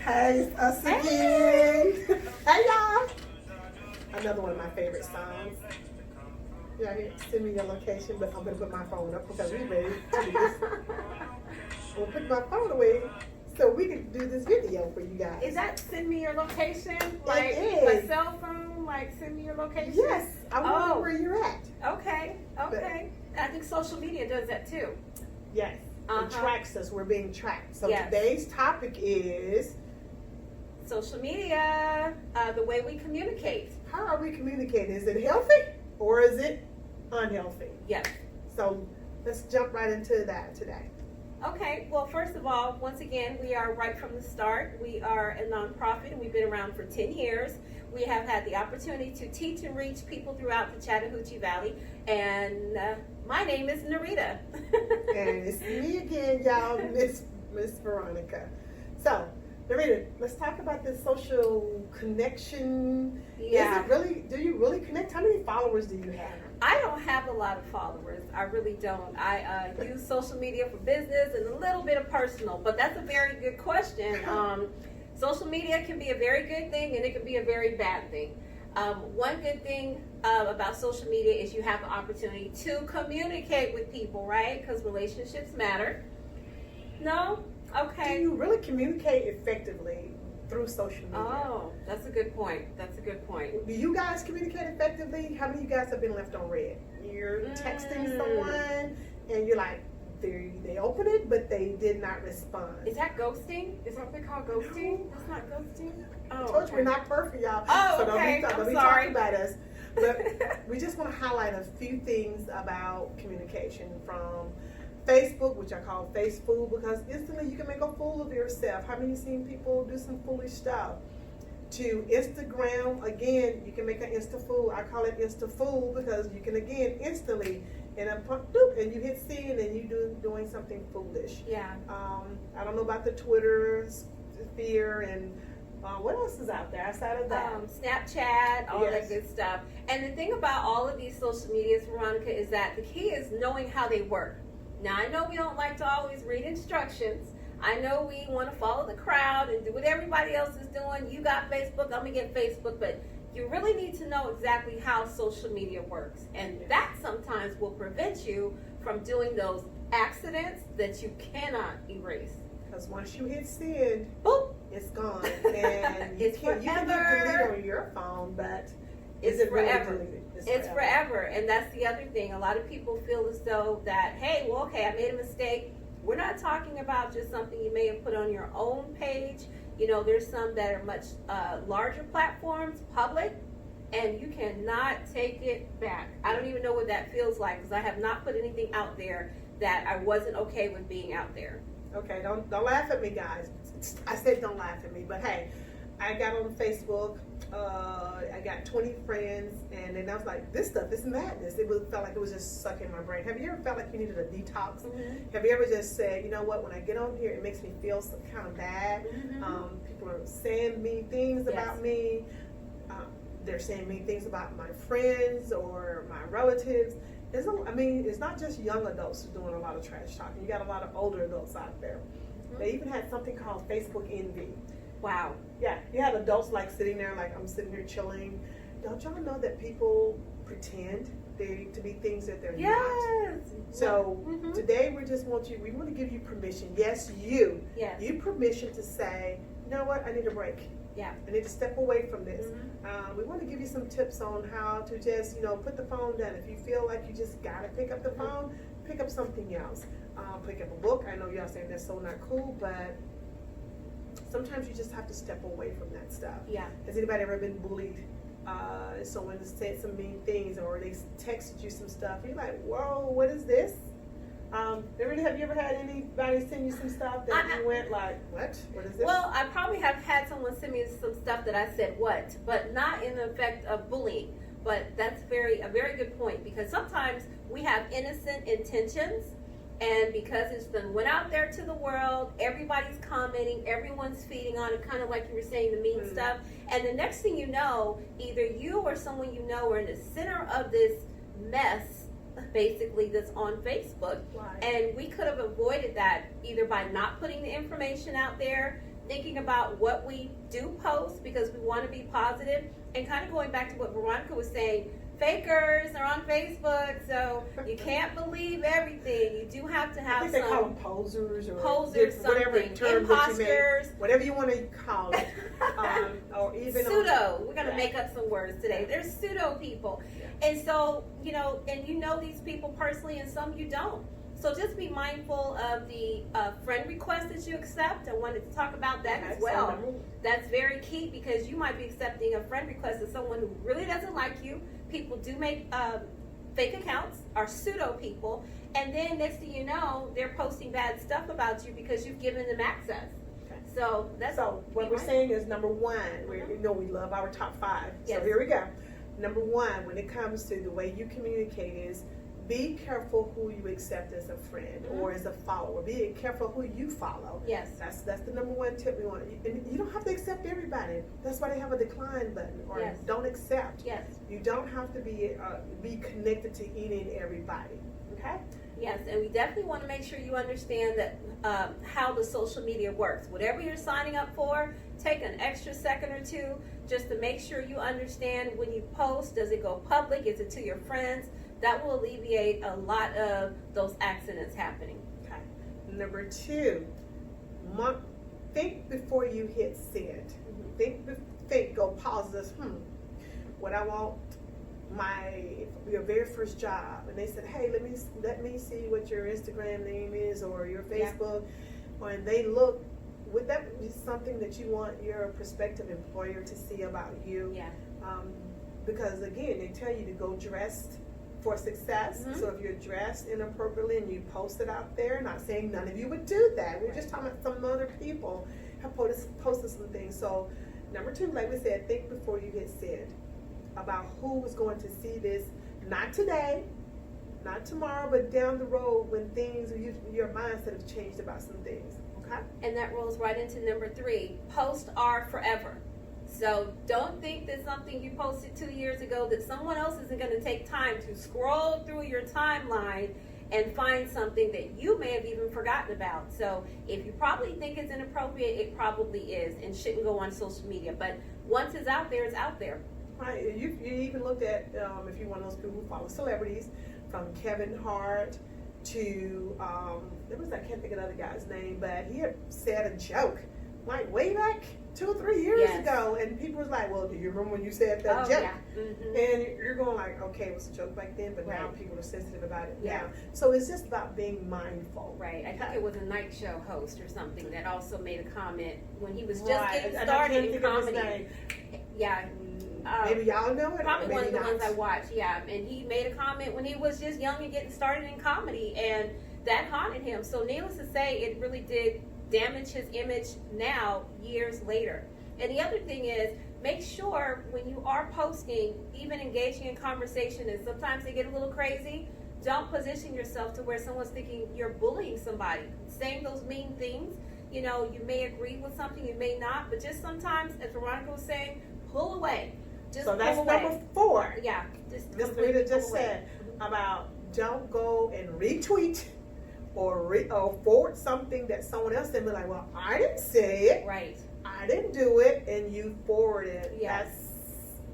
Hey, it's us again. Hey, y'all. Another one of my favorite songs. Yeah, send me your location, but I'm going to put my phone up because we're ready to do this. We'll put my phone away so we can do this video for you guys. Is that send me your location? Like my cell phone? Like send me your location? Yes. I wonder where you're at. Okay. Okay. But I think social media does that too. Yes. It tracks us. We're being tracked. So yes. Today's topic is social media, the way we communicate. How are we communicating? Is it healthy or is it unhealthy? Yes. So let's jump right into that today. Okay, well, first of all, once again, we are right from the start. We are a nonprofit and we've been around for 10 years. We have had the opportunity to teach and reach people throughout the Chattahoochee Valley. And my name is Nerita. And it's me again, y'all, Miss Veronica. So, Nerita, let's talk about this social connection. Yeah. Do you really connect? How many followers do you have? I don't have a lot of followers. I really don't. I use social media for business and a little bit of personal, but that's a very good question. Social media can be a very good thing and it can be a very bad thing. One good thing about social media is you have the opportunity to communicate with people, right? Because relationships matter. No? Okay. Do you really communicate effectively through social media? Oh, that's a good point. That's a good point. Do you guys communicate effectively? How many of you guys have been left on red? You're texting someone and you're like, they open it, but they did not respond. Is that ghosting? Is that what they call ghosting? No. That's not ghosting? Oh, I told you we're not perfect, y'all. Oh, so okay. Don't be talking about us. But we just want to highlight a few things about communication from Facebook, which I call face fool, because instantly you can make a fool of yourself. How many of you seen people do some foolish stuff? To Instagram, again, you can make an Insta fool. I call it Insta fool because you can, again, instantly, and you hit send and you doing something foolish. Yeah. I don't know about the Twitter sphere and what else is out there outside of that? Snapchat, all that good stuff. And the thing about all of these social medias, Veronica, is that the key is knowing how they work. Now, I know we don't like to always read instructions. I know we want to follow the crowd and do what everybody else is doing. You got Facebook, I'm going to get Facebook. But you really need to know exactly how social media works. And that sometimes will prevent you from doing those accidents that you cannot erase. Because once you hit send, boop, it's gone. And you can hit delete on your phone, but it's forever. Really deleted? It's forever. And that's the other thing. A lot of people feel as though that, hey, well, okay, I made a mistake. We're not talking about just something you may have put on your own page. You know, there's some that are much larger platforms, public, and you cannot take it back. I don't even know what that feels like because I have not put anything out there that I wasn't okay with being out there. Okay, don't laugh at me, guys. I said don't laugh at me, but hey, I got on Facebook. I got 20 friends, and then I was like, this stuff is madness. Felt like it was just sucking my brain. Have you ever felt like you needed a detox? Mm-hmm. Have you ever just said, you know what, when I get on here, it makes me feel some kind of bad. Mm-hmm. People are saying mean things about me. They're saying mean things about my friends or my relatives. It's not just young adults who are doing a lot of trash talking. You got a lot of older adults out there. Mm-hmm. They even had something called Facebook envy. Wow. Yeah, you have adults like sitting there, like I'm sitting here chilling. Don't y'all know that people pretend to be things that they're not? So today we want to give you permission. Yes, you permission to say, you know what, I need a break. Yeah. I need to step away from this. We want to give you some tips on how to just, put the phone down. If you feel like you just got to pick up the phone, pick up something else. Pick up a book. I know y'all saying that's so not cool, but sometimes you just have to step away from that stuff. Yeah. Has anybody ever been bullied? Someone has said some mean things or they texted you some stuff. And you're like, whoa, what is this? Have you ever had anybody send you some stuff that you went like, what? What is this? Well, I probably have had someone send me some stuff that I said what, but not in the effect of bullying. But that's a very good point because sometimes we have innocent intentions. And because it's been went out there to the world, everybody's commenting, everyone's feeding on it, kind of like you were saying, the mean stuff. And the next thing you know, either you or someone you know are in the center of this mess, basically, that's on Facebook. Right. And we could have avoided that either by not putting the information out there, thinking about what we do post because we want to be positive, and kind of going back to what Veronica was saying, fakers are on Facebook, so you can't believe everything. You do have to have I think they call them posers or whatever something. term Imposters. that you may, whatever you want to call it. Or even pseudo. We're going to make up some words today. There's pseudo people. Yeah. And so, and you know these people personally and some you don't. So just be mindful of the friend requests that you accept. I wanted to talk about that as well. That's very key because you might be accepting a friend request of someone who really doesn't like you. People do make fake accounts, are pseudo people, and then next thing you know, they're posting bad stuff about you because you've given them access. Okay. So what we're saying is number one, we love our top 5. So here we go. Number one, when it comes to the way you communicate is be careful who you accept as a friend or as a follower. Be careful who you follow. Yes. That's the number one tip we want. And you don't have to accept everybody. That's why they have a decline button or don't accept. Yes. You don't have to be connected to any and everybody. Okay? Yes, and we definitely want to make sure you understand that how the social media works. Whatever you're signing up for, take an extra second or two just to make sure you understand when you post, does it go public? Is it to your friends? That will alleviate a lot of those accidents happening. Okay. Number 2, think before you hit send. Think, go pause this. What I want your very first job, and they said, hey, let me see what your Instagram name is or your Facebook, and they look. Would that be something that you want your prospective employer to see about you? Yeah. Because again, they tell you to go dressed for success. So if you're dressed inappropriately and you post it out there, not saying none of you would do that. We're just talking about some other people have posted some things. So number 2, like we said, think before you hit send about who is going to see this, not today, not tomorrow, but down the road when your mindset has changed about some things. Okay? And that rolls right into number 3. Posts are forever. So don't think that something you posted 2 years ago that someone else isn't going to take time to scroll through your timeline and find something that you may have even forgotten about. So if you probably think it's inappropriate, it probably is and shouldn't go on social media. But once it's out there, it's out there. Right. You even looked at, if you're one of those people who follow celebrities, from Kevin Hart to, I can't think of the other guy's name, but he had said a joke, like way back 2 or 3 years ago, and people was like, well, do you remember when you said that joke? Yeah. And you're going like, okay, it was a joke back then, but now people are sensitive about it now. So it's just about being mindful. Right. I think it was a night show host or something that also made a comment when he was just getting started in comedy. Yeah. Maybe y'all know it. Probably one of the not. ones I watched, and he made a comment when he was just young and getting started in comedy, and that haunted him. So needless to say, it really did damage his image now, years later. And the other thing is, make sure when you are posting, even engaging in conversation, and sometimes they get a little crazy, don't position yourself to where someone's thinking you're bullying somebody, saying those mean things. You may agree with something, you may not, but just sometimes, as Veronica was saying, pull away. So that's number 4. Yeah. Just Nerita just said about don't go and retweet or forward something that someone else said, be like, well, I didn't say it. Right. I didn't do it, and you forward it. Yes.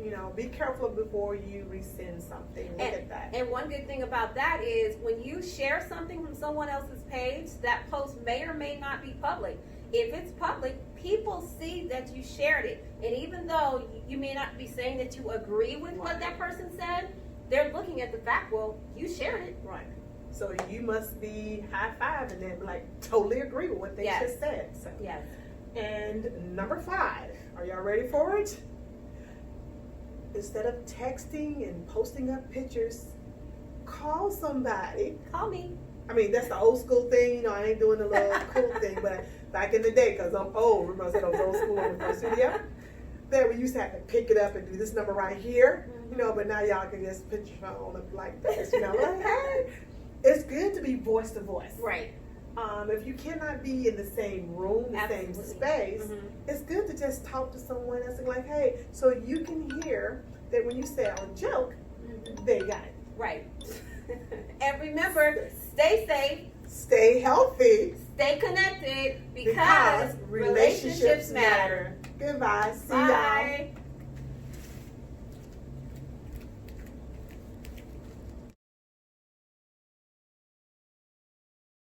That's, be careful before you resend something. Look at that. And one good thing about that is when you share something from someone else's page, that post may or may not be public. If it's public, people see that you shared it. And even though you may not be saying that you agree with what that person said, they're looking at the fact, well, you shared it. Right. So you must be high-fiving them, like totally agree with what they just said. So. Yes. And number 5, are y'all ready for it? Instead of texting and posting up pictures, call somebody. Call me. I mean, that's the old school thing. I ain't doing the little cool thing, but back in the day, because I'm old, remember I said I was old school in the first studio? There we used to have to pick it up and do this number right here, but now y'all can just put your phone up like this, like, hey. It's good to be voice to voice. Right. If you cannot be in the same room, the same space, it's good to just talk to someone else and like, hey, so you can hear that when you say a joke, they got it. Right. And remember, stay safe. Stay healthy. Stay connected because relationships matter. Goodbye. See Bye. y'all.